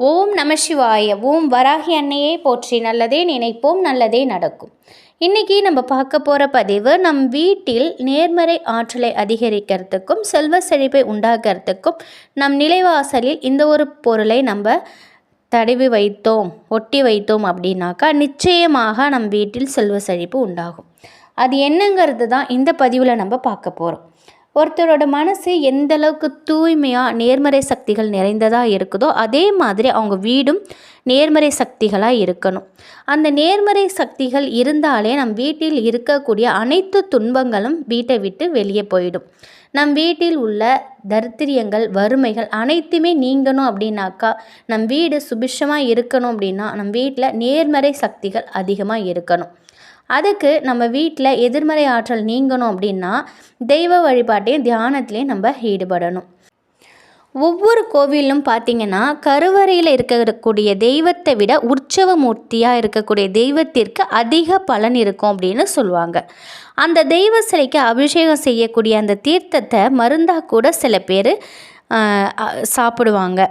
ஓம் நம சிவாய. ஓம் வராகி அன்னையே போற்றி. நல்லதே நினைப்போம், நல்லதே நடக்கும். இன்றைக்கி நம்ம பார்க்க போகிற பதிவு நம் வீட்டில் நேர்மறை ஆற்றலை அதிகரிக்கிறதுக்கும் செல்வ செழிப்பை உண்டாக்குறதுக்கும் நம் நிலைவாசலில் இந்த ஒரு பொருளை நம்ம தடவி வைத்தோம், ஒட்டி வைத்தோம் அப்படின்னாக்கா நிச்சயமாக நம் வீட்டில் செல்வ செழிப்பு உண்டாகும். அது என்னங்கிறது தான் இந்த பதிவில் நம்ம பார்க்க போகிறோம். ஒருத்தரோட மனசு எந்த அளவுக்கு தூய்மையாக நேர்மறை சக்திகள் நிறைந்ததாக இருக்குதோ அதே மாதிரி அவங்க வீடும் நேர்மறை சக்திகளாக இருக்கணும். அந்த நேர்மறை சக்திகள் இருந்தாலே நம் வீட்டில் இருக்கக்கூடிய அனைத்து துன்பங்களும் வீட்டை விட்டு வெளியே போயிடும். நம் வீட்டில் உள்ள தரித்திரியங்கள், வறுமைகள் அனைத்துமே நீங்கணும் அப்படின்னாக்கா, நம் வீடு சுபிட்சமாக இருக்கணும் அப்படின்னா நம் வீட்டில் நேர்மறை சக்திகள் அதிகமாக இருக்கணும். அதுக்கு நம்ம வீட்டில் எதிர்மறை ஆற்றல் நீங்கணும் அப்படின்னா தெய்வ வழிபாட்டையும் தியானத்துலேயும் நம்ம ஈடுபடணும். ஒவ்வொரு கோவிலும் பார்த்திங்கன்னா கருவறையில் இருக்கக்கூடிய தெய்வத்தை விட உற்சவ மூர்த்தியாக இருக்கக்கூடிய தெய்வத்திற்கு அதிக பலன் இருக்கும் அப்படின்னு சொல்லுவாங்க. அந்த தெய்வ சிலைக்கு அபிஷேகம் செய்யக்கூடிய அந்த தீர்த்தத்தை மருந்தாக கூட சில பேர் சாப்பிடுவாங்க.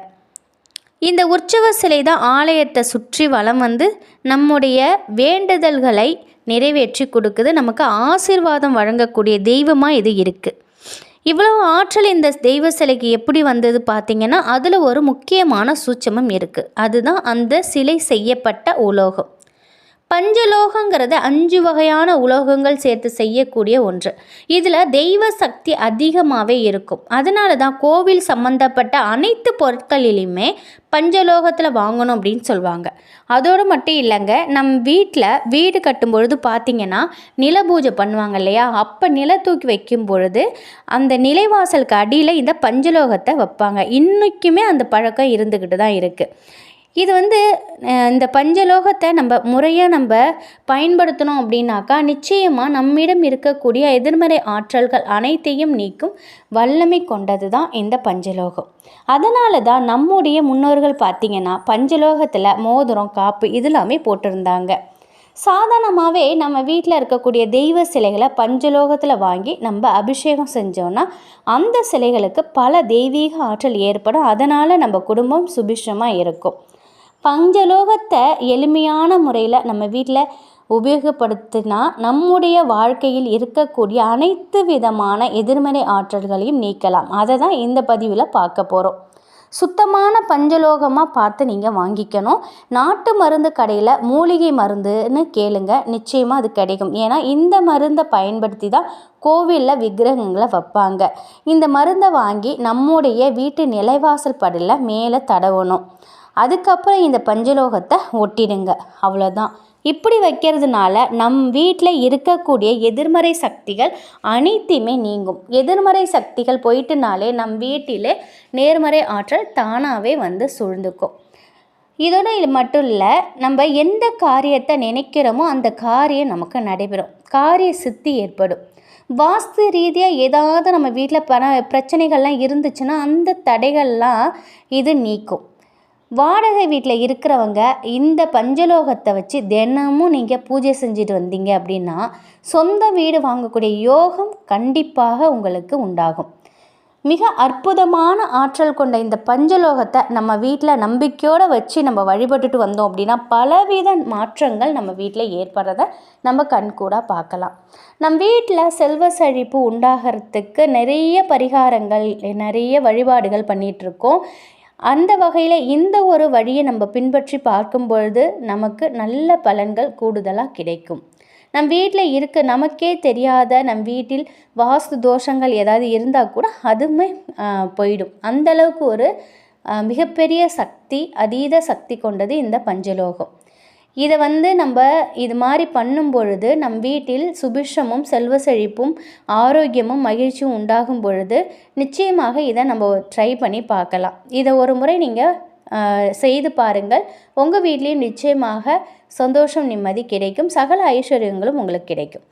இந்த உற்சவ சிலை தான் ஆலயத்தை சுற்றி வலம் வந்து நம்முடைய வேண்டுதல்களை நிறைவேற்றி கொடுக்குது. நமக்கு ஆசீர்வாதம் வழங்கக்கூடிய தெய்வமாக இது இருக்குது. இவ்வளவு ஆற்றல் இந்த தெய்வ சிலைக்கு எப்படி வந்தது பார்த்திங்கன்னா அதில் ஒரு முக்கியமான சூட்சமம் இருக்குது. அதுதான் அந்த சிலை செய்யப்பட்ட உலோகம். பஞ்சலோகங்கிறது 5 வகையான உலோகங்கள் சேர்த்து செய்யக்கூடிய ஒன்று. இதில் தெய்வ சக்தி அதிகமாகவே இருக்கும். அதனால தான் கோவில் சம்மந்தப்பட்ட அனைத்து பொருட்களிலுமே பஞ்சலோகத்தில் வாங்கணும் அப்படின்னு சொல்லுவாங்க. அதோடு மட்டும் இல்லைங்க, நம் வீடு கட்டும் பொழுது பார்த்திங்கன்னா நில பூஜை பண்ணுவாங்க இல்லையா, அப்போ நில தூக்கி வைக்கும் பொழுது அந்த நிலைவாசலுக்கு அடியில் இந்த பஞ்சலோகத்தை வைப்பாங்க. இன்றைக்குமே அந்த பழக்கம் இருந்துக்கிட்டு தான் இருக்குது. இது இந்த பஞ்சலோகத்தை நம்ம முறையாக பயன்படுத்தணும் அப்படின்னாக்கா நிச்சயமாக நம்மிடம் இருக்கக்கூடிய எதிர்மறை ஆற்றல்கள் அனைத்தையும் நீக்கும் வல்லமை கொண்டது தான் இந்த பஞ்சலோகம். அதனால தான் நம்முடைய முன்னோர்கள் பார்த்திங்கன்னா பஞ்சலோகத்தில் மோதிரம், காப்பு இதெல்லாமே போட்டிருந்தாங்க. சாதாரணமாகவே நம்ம வீட்டில் இருக்கக்கூடிய தெய்வ சிலைகளை பஞ்சலோகத்தில் வாங்கி நம்ம அபிஷேகம் செஞ்சோன்னா அந்த சிலைகளுக்கு பல தெய்வீக ஆற்றல் ஏற்படும். அதனால் நம்ம குடும்பம் சுபிட்சமாக இருக்கும். பஞ்சலோகத்தை எளிமையான முறையில் நம்ம வீட்டில் உபயோகப்படுத்தினா நம்முடைய வாழ்க்கையில் இருக்கக்கூடிய அனைத்து விதமான எதிர்மறை ஆற்றல்களையும் நீக்கலாம். அதை தான் இந்த பதிவில் பார்க்க போகிறோம். சுத்தமான பஞ்சலோகமாக பார்த்து நீங்கள் வாங்கிக்கணும். நாட்டு மருந்து கடையில் மூலிகை மருந்துன்னு கேளுங்க, நிச்சயமாக அது கிடைக்கும். ஏன்னா இந்த மருந்தை பயன்படுத்தி தான் கோவிலில் விக்கிரகங்களை வைப்பாங்க. இந்த மருந்தை வாங்கி நம்முடைய வீட்டு நிலைவாசல் படியில் மேலே தடவணும். அதுக்கப்புறம் இந்த பஞ்சலோகத்தை ஒட்டிடுங்க, அவ்வளோதான். இப்படி வைக்கிறதுனால நம் வீட்டில் இருக்கக்கூடிய எதிர்மறை சக்திகள் அனைத்தையுமே நீங்கும். எதிர்மறை சக்திகள் போயிட்டுனாலே நம் வீட்டில் நேர்மறை ஆற்றல் தானாகவே சூழ்ந்துக்கும். இதோட இது மட்டும் இல்லை, நம்ம எந்த காரியத்தை நினைக்கிறோமோ அந்த காரியம் நமக்கு நடைபெறும், காரிய சித்தி ஏற்படும். வாஸ்து ரீதியாக ஏதாவது நம்ம வீட்டில் பிரச்சனைகள்லாம் இருந்துச்சுன்னா அந்த தடைகள்லாம் இது நீக்கும். வாடகை வீட்டில் இருக்கிறவங்க இந்த பஞ்சலோகத்தை வச்சு தினமும் நீங்கள் பூஜை செஞ்சுட்டு வந்தீங்க அப்படின்னா சொந்த வீடு வாங்கக்கூடிய யோகம் கண்டிப்பாக உங்களுக்கு உண்டாகும். மிக அற்புதமான ஆற்றல் கொண்ட இந்த பஞ்சலோகத்தை நம்ம வீட்டில் நம்பிக்கையோடு வச்சு நம்ம வழிபட்டுட்டு வந்தோம் அப்படின்னா பலவித மாற்றங்கள் நம்ம வீட்டில் ஏற்படுறத நம்ம கண்கூடாக பார்க்கலாம். நம் வீட்டில் செல்வ செழிப்பு உண்டாகிறதுக்கு நிறைய பரிகாரங்கள், நிறைய வழிபாடுகள் பண்ணிகிட்ருக்கோம். அந்த வகையில் இந்த ஒரு வழியை நம்ம பின்பற்றி பார்க்கும் பொழுது நமக்கு நல்ல பலன்கள் கூடுதலாக கிடைக்கும். நம் வீட்டில் நமக்கே தெரியாத நம் வீட்டில் வாஸ்து தோஷங்கள் ஏதாவது இருந்தால் கூட அதுவுமே போயிடும். அந்தளவுக்கு ஒரு மிகப்பெரிய சக்தி, அதீத சக்தி கொண்டது இந்த பஞ்சலோகம். இதை நம்ம இது மாதிரி பண்ணும் பொழுது நம் வீட்டில் சுபிட்சமும் செல்வ செழிப்பும் ஆரோக்கியமும் மகிழ்ச்சியும் உண்டாகும் பொழுது நிச்சயமாக இதை நம்ம ட்ரை பண்ணி பார்க்கலாம். இதை ஒரு முறை நீங்கள் செய்து பாருங்கள். உங்கள் வீட்லேயும் நிச்சயமாக சந்தோஷம், நிம்மதி கிடைக்கும். சகல ஐஸ்வர்யங்களும் உங்களுக்கு கிடைக்கும்.